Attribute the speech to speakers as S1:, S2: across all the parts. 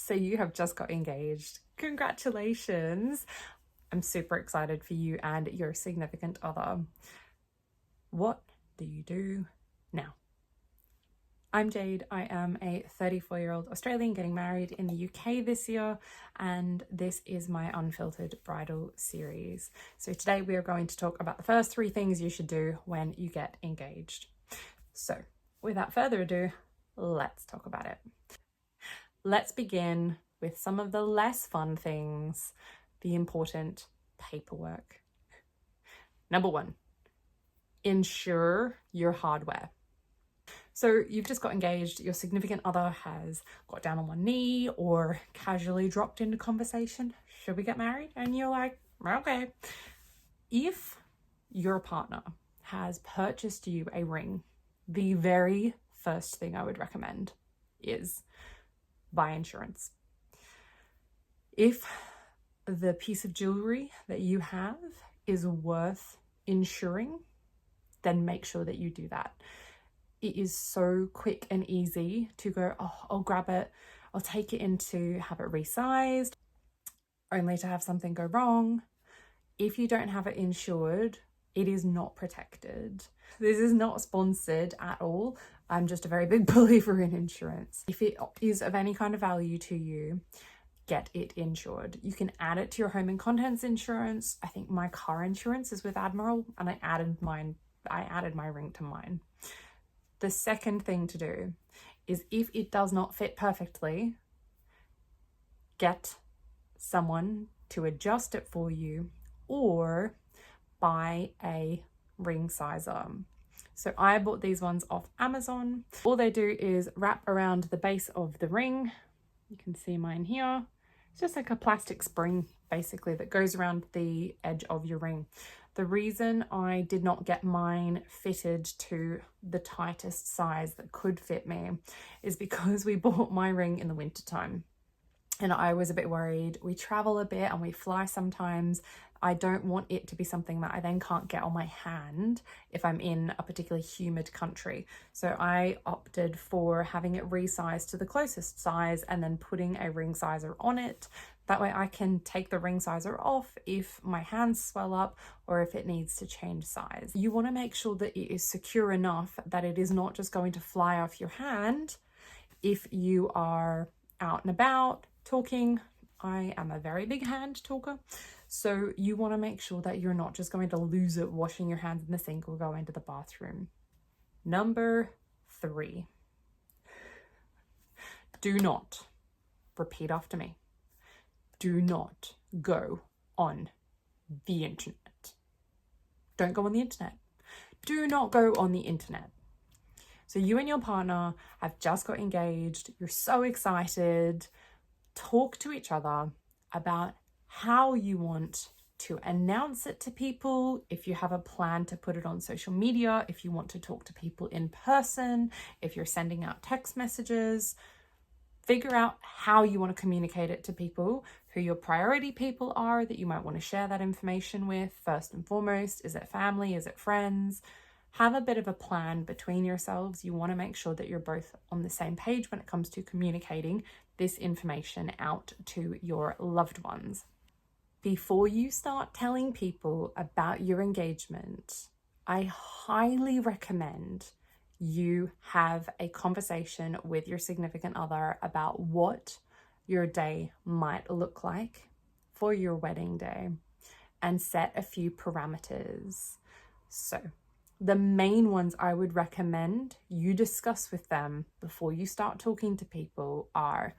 S1: So you have just got engaged. Congratulations. I'm super excited for you and your significant other. What do you do now? I'm Jade. I am a 34-year-old Australian getting married in the UK this year, and this is my Unfiltered Bridal series. So today we are going to talk about the first 3 things you should do when you get engaged. So without further ado, let's talk about it. Let's begin with some of the less fun things, the important paperwork. Number 1, insure your hardware. So you've just got engaged, your significant other has got down on one knee or casually dropped into conversation, should we get married? And you're like, okay. If your partner has purchased you a ring, the very first thing I would recommend is buy insurance. If the piece of jewelry that you have is worth insuring, then make sure that you do that. It is so quick and easy to go, oh, I'll grab it, I'll take it in to have it resized, only to have something go wrong. If you don't have it insured, it is not protected. This is not sponsored at all. I'm just a very big believer in insurance. If it is of any kind of value to you, get it insured. You can add it to your home and contents insurance. I think my car insurance is with Admiral, and I added my ring to mine. The second thing to do is, if it does not fit perfectly, get someone to adjust it for you or buy a ring sizer. So I bought these ones off Amazon. All they do is wrap around the base of the ring. You can see mine here. It's just like a plastic spring basically that goes around the edge of your ring. The reason I did not get mine fitted to the tightest size that could fit me is because we bought my ring in the wintertime. And I was a bit worried. We travel a bit and we fly sometimes. I don't want it to be something that I then can't get on my hand if I'm in a particularly humid country. So I opted for having it resized to the closest size and then putting a ring sizer on it. That way I can take the ring sizer off if my hands swell up or if it needs to change size. You want to make sure that it is secure enough that it is not just going to fly off your hand if you are out and about talking. I am a very big hand talker, so you want to make sure that you're not just going to lose it washing your hands in the sink or go into the bathroom. Number 3, do not, repeat after me, do not go on the internet. Don't go on the internet. Do not go on the internet. So you and your partner have just got engaged. You're so excited. Talk to each other about how you want to announce it to people, if you have a plan to put it on social media, if you want to talk to people in person, if you're sending out text messages. Figure out how you want to communicate it to people, who your priority people are that you might want to share that information with first and foremost. Is it family? Is it friends? Have a bit of a plan between yourselves. You want to make sure that you're both on the same page when it comes to communicating this information out to your loved ones. Before you start telling people about your engagement, I highly recommend you have a conversation with your significant other about what your day might look like for your wedding day and set a few parameters. So the main ones I would recommend you discuss with them before you start talking to people are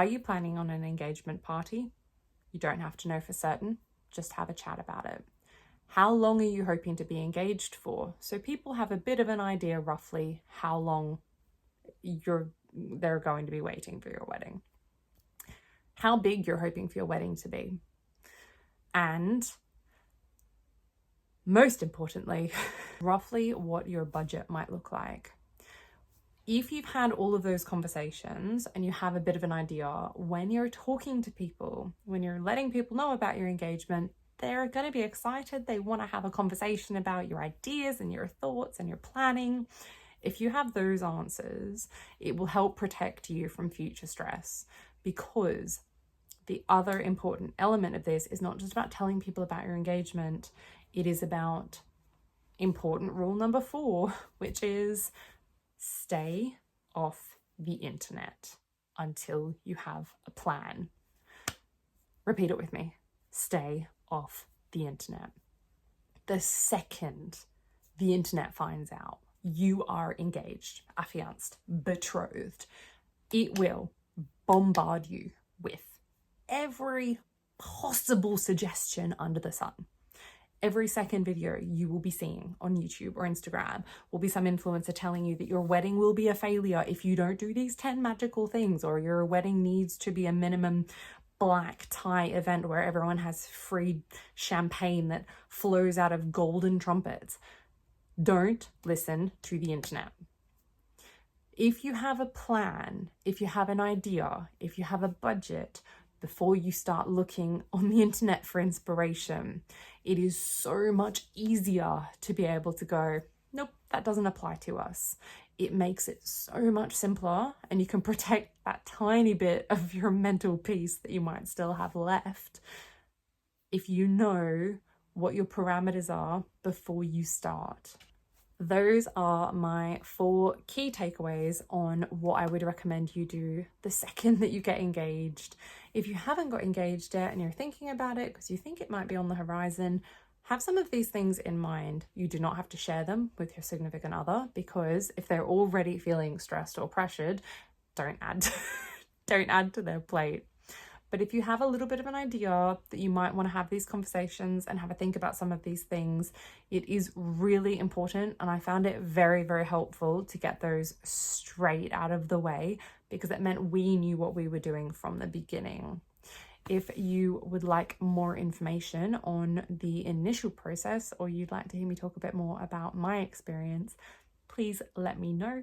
S1: you planning on an engagement party? You don't have to know for certain, just have a chat about it. How long are you hoping to be engaged for? So people have a bit of an idea roughly how long they're going to be waiting for your wedding. How big you're hoping for your wedding to be. And most importantly, roughly what your budget might look like. If you've had all of those conversations and you have a bit of an idea, when you're talking to people, when you're letting people know about your engagement, they're going to be excited. They want to have a conversation about your ideas and your thoughts and your planning. If you have those answers, it will help protect you from future stress, because the other important element of this is not just about telling people about your engagement, it is about important rule number 4, which is stay off the internet until you have a plan. Repeat it with me. Stay off the internet. The second the internet finds out you are engaged, affianced, betrothed, it will bombard you with every possible suggestion under the sun. Every second video you will be seeing on YouTube or Instagram will be some influencer telling you that your wedding will be a failure if you don't do these 10 magical things, or your wedding needs to be a minimum black tie event where everyone has free champagne that flows out of golden trumpets. Don't listen to the internet. If you have a plan, if you have an idea, if you have a budget, before you start looking on the internet for inspiration, it is so much easier to be able to go, nope, that doesn't apply to us. It makes it so much simpler, and you can protect that tiny bit of your mental peace that you might still have left if you know what your parameters are before you start. Those are my 4 key takeaways on what I would recommend you do the second that you get engaged. If you haven't got engaged yet and you're thinking about it because you think it might be on the horizon, have some of these things in mind. You do not have to share them with your significant other, because if they're already feeling stressed or pressured, don't add to their plate. But if you have a little bit of an idea that you might want to have these conversations and have a think about some of these things, it is really important. And I found it very, very helpful to get those straight out of the way, because it meant we knew what we were doing from the beginning. If you would like more information on the initial process, or you'd like to hear me talk a bit more about my experience, please let me know.